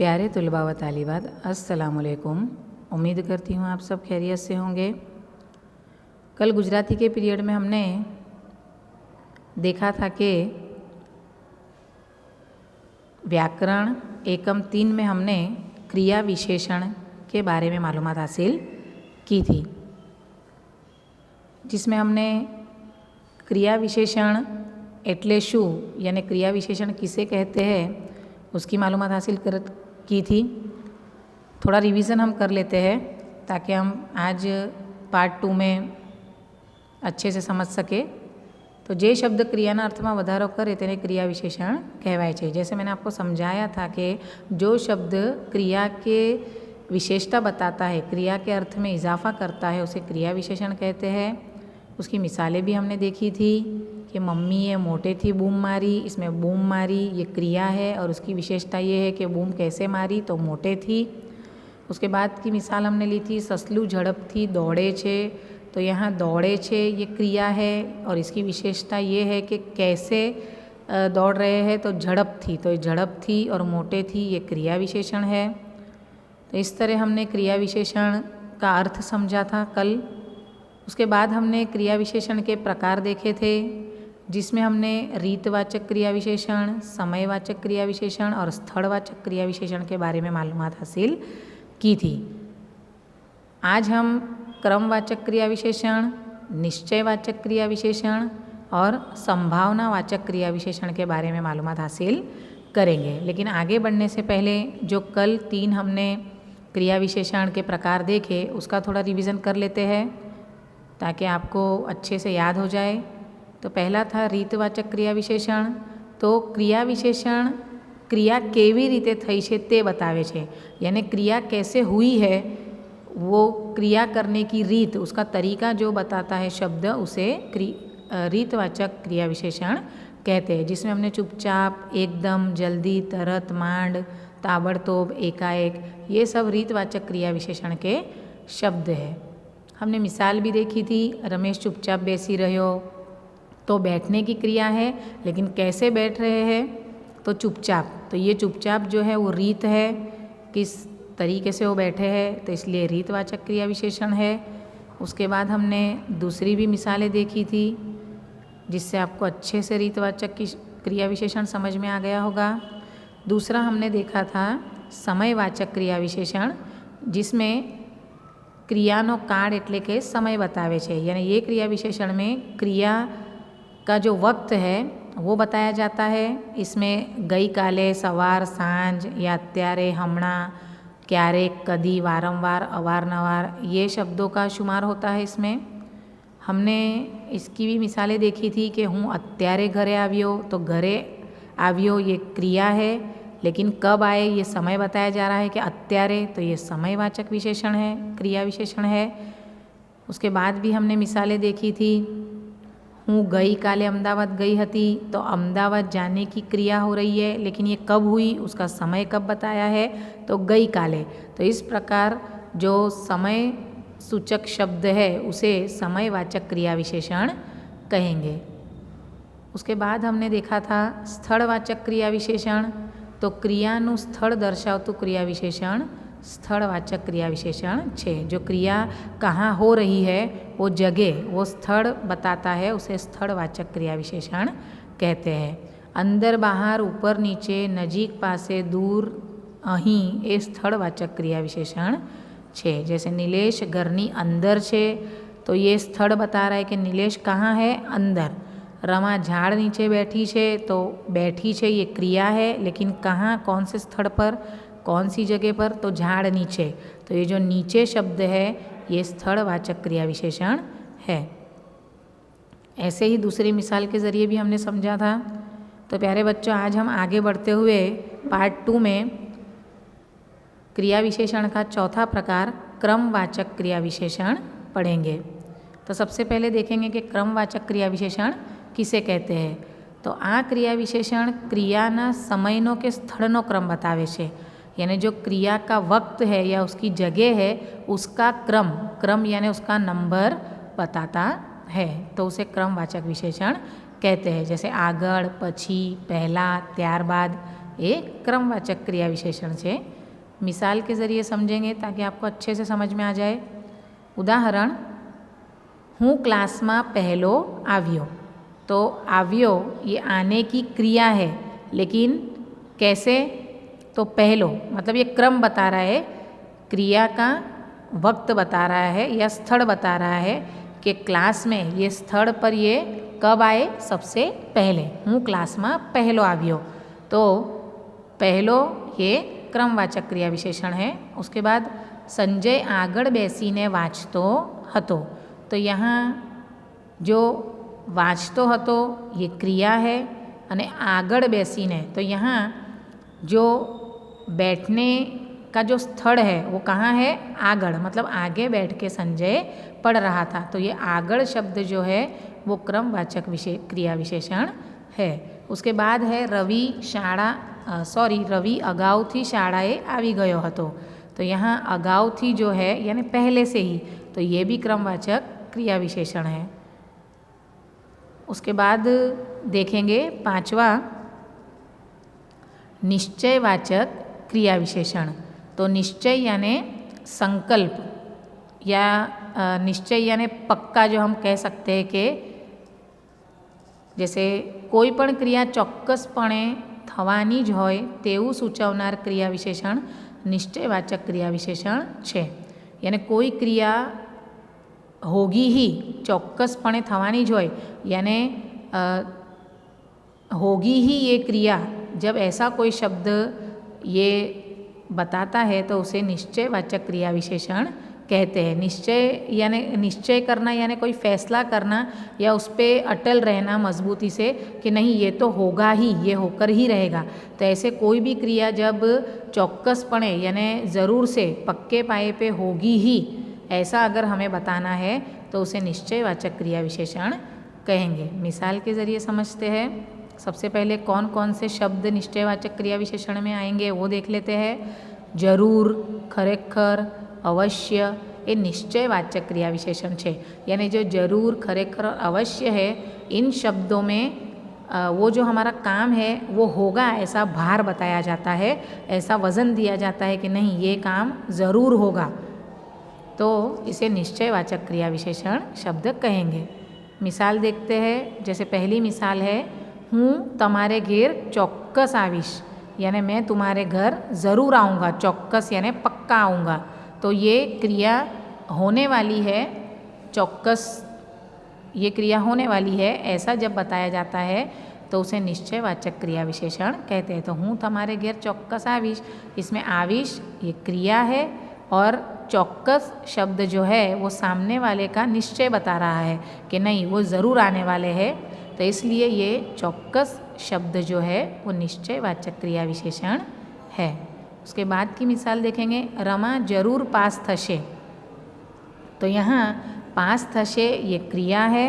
प्यारे तुलबा व तालिबात, अस्सलामुअलैकुम। उम्मीद करती हूँ आप सब खैरियत से होंगे। कल गुजराती के पीरियड में हमने देखा था कि व्याकरण एकम 3 में हमने क्रिया विशेषण के बारे में मालूमात हासिल की थी, जिसमें हमने क्रिया विशेषण एटले शू यानी क्रिया विशेषण किसे कहते हैं उसकी मालूमात हासिल की थी। थोड़ा रिवीजन हम कर लेते हैं ताकि हम आज पार्ट 2 में अच्छे से समझ सके। तो जे शब्द क्रियाना अर्थમાં વધારો કરે તેને क्रिया विशेषण કહેવાય છે। जैसे मैंने आपको समझाया था कि जो शब्द क्रिया के विशेषता बताता है, क्रिया के अर्थ में इजाफा करता है, उसे क्रिया विशेषण कहते हैं। उसकी मिसालें भी हमने देखी थी कि मम्मी ये मोटे थी बूम मारी, इसमें बूम मारी ये क्रिया है और उसकी विशेषता ये है कि बूम कैसे मारी तो मोटे थी। उसके बाद की मिसाल हमने ली थी ससलू झड़प थी दौड़े छे, तो यहाँ दौड़े छे ये क्रिया है और इसकी विशेषता ये है कि कैसे दौड़ रहे हैं, तो झड़प थी, तो झड़प थी और मोटे थी ये क्रिया विशेषण है। तो इस तरह हमने क्रिया विशेषण का अर्थ समझा था कल। उसके बाद हमने क्रिया विशेषण के प्रकार देखे थे, जिसमें हमने रीतवाचक क्रिया विशेषण, समयवाचक क्रिया विशेषण और स्थलवाचक क्रिया विशेषण के बारे में मालूमात हासिल की थी। आज हम क्रमवाचक क्रिया विशेषण, निश्चयवाचक क्रिया विशेषण और संभावनावाचक क्रिया विशेषण के बारे में मालूमात हासिल करेंगे। लेकिन आगे बढ़ने से पहले जो कल 3 हमने क्रिया विशेषण के प्रकार देखे उसका थोड़ा रिवीजन कर लेते हैं ताकि आपको अच्छे से याद हो जाए। तो पहला था રીતવાચક क्रिया विशेषण। तो क्रिया विशेषण क्रिया केवी रीते थई छे ते बतावे छे, यानी क्रिया कैसे हुई है, वो क्रिया करने की रीत, उसका तरीका जो बताता है शब्द, उसे रीतवाचक क्रिया विशेषण कहते हैं। जिसमें हमने चुपचाप, एकदम, जल्दी, तरत, मांड, ताबड़तोब, एकाएक, ये सब रीतवाचक क्रिया विशेषण के शब्द है। हमने मिसाल भी देखी थी, रमेश चुपचाप बेसी रह्यो, तो बैठने की क्रिया है, लेकिन कैसे बैठ रहे हैं, तो चुपचाप, तो ये चुपचाप जो है वो रीत है, किस तरीके से वो बैठे हैं, तो इसलिए रीतवाचक क्रिया विशेषण है। उसके बाद हमने दूसरी भी मिसालें देखी थी, जिससे आपको अच्छे से रीतवाचक की क्रिया विशेषण समझ में आ गया होगा। दूसरा हमने देखा था समयवाचक क्रिया विशेषण, जिसमें क्रियानो काળ એટલે કે समय बतावे छे, यानी ये क्रिया विशेषण में क्रिया का जो वक्त है वो बताया जाता है। इसमें गई काले, सवार, सांझ या अत्यारे, हमणा, क्यारेक, कदी, वारंवार, अवारनवार, ये शब्दों का शुमार होता है इसमें। हमने इसकी भी मिसालें देखी थी कि हूँ अत्यारे घरे आव्यो, तो घरे आव्यो ये क्रिया है, लेकिन कब आए ये समय बताया जा रहा है कि अत्यारे, तो ये समयवाचक विशेषण है, क्रिया विशेषण है। उसके बाद भी हमने मिसालें देखी थी, हूँ गई काले अमदावाद गई हती, तो अमदावाद जाने की क्रिया हो रही है, लेकिन ये कब हुई, उसका समय कब बताया है, तो गई काले। तो इस प्रकार जो समय सूचक शब्द है उसे समयवाचक क्रिया विशेषण कहेंगे। उसके बाद हमने देखा था स्थलवाचक क्रिया विशेषण। तो क्रियाનું સ્થળ દર્શાવતું क्रिया विशेषण स्थलवाचक क्रिया विशेषण छे। जो क्रिया कहाँ हो रही है, वो जगह, वो स्थल बताता है, उसे स्थलवाचक क्रिया विशेषण कहते हैं। अंदर, बाहर, ऊपर, नीचे, नजीक, पासे, दूर, अहीं, ये स्थलवाचक क्रिया विशेषण छे। जैसे नीलेश घरनी अंदर छे, तो ये स्थल बता रहा है कि नीलेश कहाँ है, अंदर। रमा झाड़ नीचे बैठी छे, तो बैठी छे ये क्रिया है, लेकिन कहाँ, कौन से स्थल पर, कौन सी जगह पर, तो झाड़ नीचे। तो ये जो नीचे शब्द है ये स्थलवाचक क्रिया विशेषण है। ऐसे ही दूसरी मिसाल के ज़रिए भी हमने समझा था। तो प्यारे बच्चों, आज हम आगे बढ़ते हुए पार्ट 2 में क्रिया विशेषण का चौथा प्रकार क्रमवाचक क्रिया विशेषण पढ़ेंगे। तो सबसे पहले देखेंगे कि क्रमवाचक क्रिया विशेषण किसे कहते हैं। तो आ क्रिया विशेषण क्रियाना समयनो के स्थळनो क्रम बतावे छे, यानी जो क्रिया का वक्त है या उसकी जगह है उसका क्रम यानी उसका नंबर बताता है, तो उसे क्रमवाचक विशेषण कहते हैं। जैसे आगळ, पछी, पहला, त्यारबाद, એ ક્રમવાચક ક્રિયા વિશેષણ છે। મિસાલ के ज़रिए समझेंगे ताकि आपको अच्छे से समझ में आ जाए। उदाहरण, हूँ क्लास में पहलो आव्यो। तो आव्यो ये आने की क्रिया है, लेकिन कैसे? तो पहलो मतलब ये क्रम बता रहा है, क्रिया का वक्त बता रहा है या स्थल बता रहा है कि क्लास में ये स्थल पर ये कब आए, सबसे पहले। हूँ क्लास में पहलो आव्यो, तो पहलो ये क्रमवाचक क्रिया विशेषण है। उसके बाद संजय आगळ बेसीने वाँचतो हतो। तो यहाँ जो वाँचतो हतो ये क्रिया है, अने आगळ बेसीने तो यहाँ जो बैठने का जो स्थल है वो कहाँ है? आगळ, मतलब आगे बैठ के संजय पढ़ रहा था। तो ये आगळ शब्द जो है वो क्रमवाचक क्रिया विशेषण है। उसके बाद है रवि अगाउथी शाळाए आवी गयो हतो। तो यहाँ अगाउथी जो है यानी पहले से ही, तो ये भी क्रमवाचक क्रिया विशेषण है। उसके बाद देखेंगे पांचवा, निश्चयवाचक क्रिया विशेषण। तो निश्चय यानी संकल्प या निश्चय यानी पक्का, जो हम कह सकते हैं कि जैसे कोई पण क्रिया ચોક્કસપણે થવાની જ હોય તેવું સૂચવનાર ક્રિયા વિશેષણ નિશ્ચયવાચક ક્રિયા વિશેષણ છે। यानी कोई क्रिया होगी ही, ચોક્કસપણે થવાની જ હોય, यानी होगी ही ये क्रिया, जब ऐसा कोई शब्द ये बताता है तो उसे निश्चयवाचक क्रिया विशेषण कहते हैं। निश्चय यानी निश्चय करना यानी कोई फैसला करना या उस पर अटल रहना मजबूती से कि नहीं ये तो होगा ही, ये होकर ही रहेगा। तो ऐसे कोई भी क्रिया जब चौक्कसपणे यानी ज़रूर से पक्के पाए पे होगी ही, ऐसा अगर हमें बताना है तो उसे निश्चयवाचक क्रिया विशेषण कहेंगे। मिसाल के ज़रिए समझते हैं। सबसे पहले कौन कौन से शब्द निश्चयवाचक क्रिया विशेषण में आएंगे वो देख लेते हैं। जरूर, खरेखर, अवश्य ये निश्चयवाचक क्रिया विशेषण है। यानी जो जरूर, खरेखर और अवश्य है, इन शब्दों में वो जो हमारा काम है वो होगा ऐसा भार बताया जाता है, ऐसा वज़न दिया जाता है कि नहीं ये काम ज़रूर होगा, तो इसे निश्चयवाचक क्रिया विशेषण शब्द कहेंगे। मिसाल देखते हैं। जैसे पहली मिसाल है, हूँ तमारे घेर चौक्कस आवीश, यानी मैं तुम्हारे घर ज़रूर आऊँगा। चौक्कस यानी पक्का आऊँगा, तो ये क्रिया होने वाली है, चौक्कस ये क्रिया होने वाली है, ऐसा जब बताया जाता है तो उसे निश्चयवाचक क्रिया विशेषण कहते हैं। तो हूँ तमारे घेर चौक्कस आवीश, इसमें आवीश ये क्रिया है और चौक्कस शब्द जो है वो सामने वाले का निश्चय बता रहा है कि नहीं वो ज़रूर आने वाले हैं, तो इसलिए ये चौक्कस शब्द जो है वो निश्चयवाचक क्रिया विशेषण है। उसके बाद की मिसाल देखेंगे। रमा जरूर पास थशे। तो यहाँ पास थशे ये क्रिया है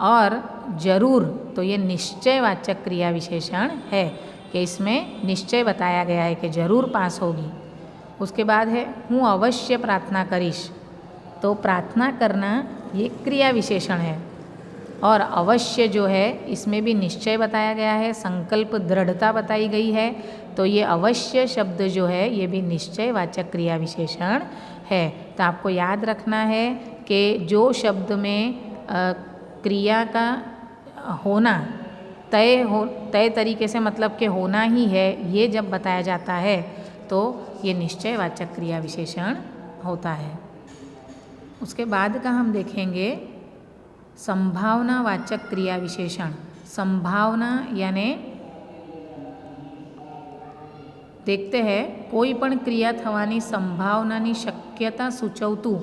और जरूर तो ये निश्चयवाचक क्रिया विशेषण है कि इसमें निश्चय बताया गया है कि जरूर पास होगी। उसके बाद है, हूँ अवश्य प्रार्थना करीश। तो प्रार्थना करना ये क्रिया विशेषण है और अवश्य जो है इसमें भी निश्चय बताया गया है, संकल्प, दृढ़ता बताई गई है। तो ये अवश्य शब्द जो है ये भी निश्चयवाचक क्रिया विशेषण है। तो आपको याद रखना है कि जो शब्द में क्रिया का होना तय तरीके से मतलब कि होना ही है, ये जब बताया जाता है तो ये निश्चयवाचक क्रिया विशेषण होता है। उसके बाद का हम देखेंगे संभावनावाचक क्रिया विशेषण। संभावना यानी देखते हैं कोई पण क्रिया थवानी संभावनानी शक्यता सूचवतुं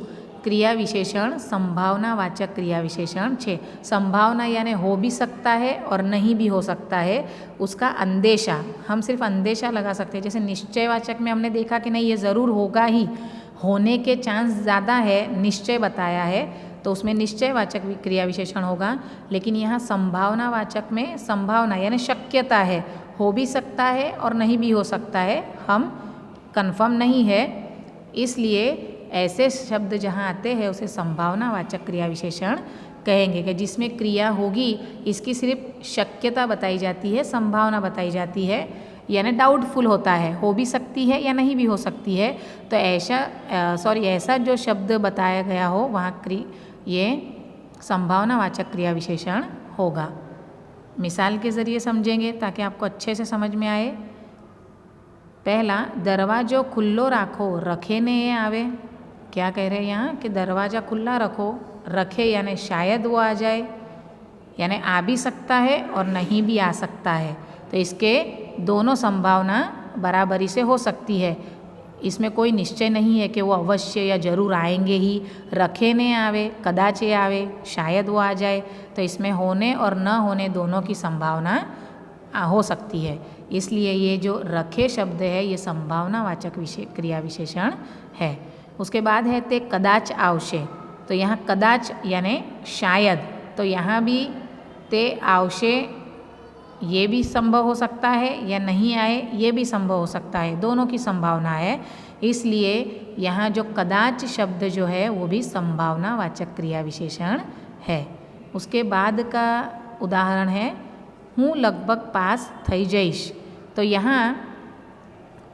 क्रिया विशेषण संभावनावाचक क्रिया विशेषण छे। संभावना यानी हो भी सकता है और नहीं भी हो सकता है, उसका अंदेशा, हम सिर्फ अंदेशा लगा सकते हैं। जैसे निश्चयवाचक में हमने देखा कि नहीं ये ज़रूर होगा ही, होने के चांस ज़्यादा है, निश्चय बताया है, तो उसमें निश्चयवाचक क्रिया विशेषण होगा। लेकिन यहाँ संभावनावाचक में संभावना यानी शक्यता है, हो भी सकता है और नहीं भी हो सकता है, हम कन्फर्म नहीं है, इसलिए ऐसे शब्द जहाँ आते हैं उसे संभावनावाचक क्रिया विशेषण कहेंगे कि जिसमें क्रिया होगी इसकी सिर्फ शक्यता बताई जाती है, संभावना बताई जाती है, यानी डाउटफुल होता है, हो भी सकती है या नहीं भी हो सकती है। तो ऐसा जो शब्द बताया गया हो वहाँ ये संभावनावाचक क्रिया विशेषण होगा। मिसाल के ज़रिए समझेंगे ताकि आपको अच्छे से समझ में आए। पहला, दरवाजो खुल्लो राखो, रखे ने ये आवे। क्या कह रहे हैं यहाँ कि दरवाज़ा खुला रखो, रखे यानी शायद वो आ जाए, यानी आ भी सकता है और नहीं भी आ सकता है। तो इसके दोनों संभावना बराबरी से हो सकती है। इसमें कोई निश्चय नहीं है कि वो अवश्य या ज़रूर आएंगे ही। रखे ने आवे, कदाच ये आवे, शायद वो आ जाए। तो इसमें होने और न होने दोनों की संभावना हो सकती है। इसलिए ये जो रखे शब्द है ये संभावनावाचक क्रिया विशेषण है। उसके बाद है ते कदाच आवशे। तो यहाँ कदाच यानी शायद, तो यहाँ भी ते आवशे ये भी संभव हो सकता है या नहीं आए ये भी संभव हो सकता है, दोनों की संभावना है। इसलिए यहाँ जो कदाच शब्द जो है वो भी संभावनावाचक क्रिया विशेषण है। उसके बाद का उदाहरण है हूँ लगभग पास थई जईश। तो यहाँ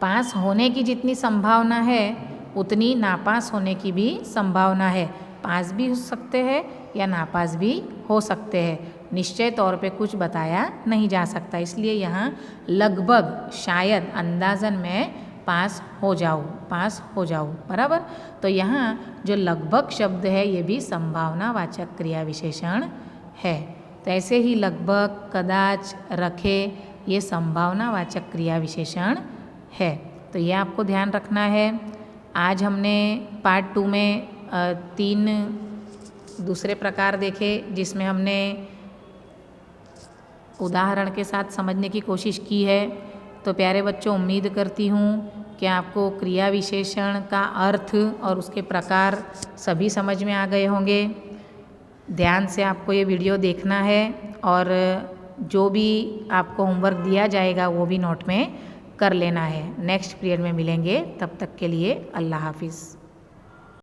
पास होने की जितनी संभावना है उतनी नापास होने की भी संभावना है। पास भी हो सकते हैं या नापास भी हो सकते हैं, निश्चय तौर पे कुछ बताया नहीं जा सकता। इसलिए यहाँ लगभग, शायद, अंदाज़न मैं पास हो जाऊँ, बराबर। तो यहाँ जो लगभग शब्द है ये भी संभावनावाचक क्रिया विशेषण है। तो ऐसे ही लगभग, कदाच, रखे ये संभावनावाचक क्रिया विशेषण है। तो ये आपको ध्यान रखना है। आज हमने पार्ट 2 में 3 दूसरे प्रकार देखे जिसमें हमने उदाहरण के साथ समझने की कोशिश की है। तो प्यारे बच्चों, उम्मीद करती हूँ कि आपको क्रिया विशेषण का अर्थ और उसके प्रकार सभी समझ में आ गए होंगे। ध्यान से आपको ये वीडियो देखना है और जो भी आपको होमवर्क दिया जाएगा वो भी नोट में कर लेना है। नेक्स्ट पीरियड में मिलेंगे, तब तक के लिए अल्लाह हाफिज़।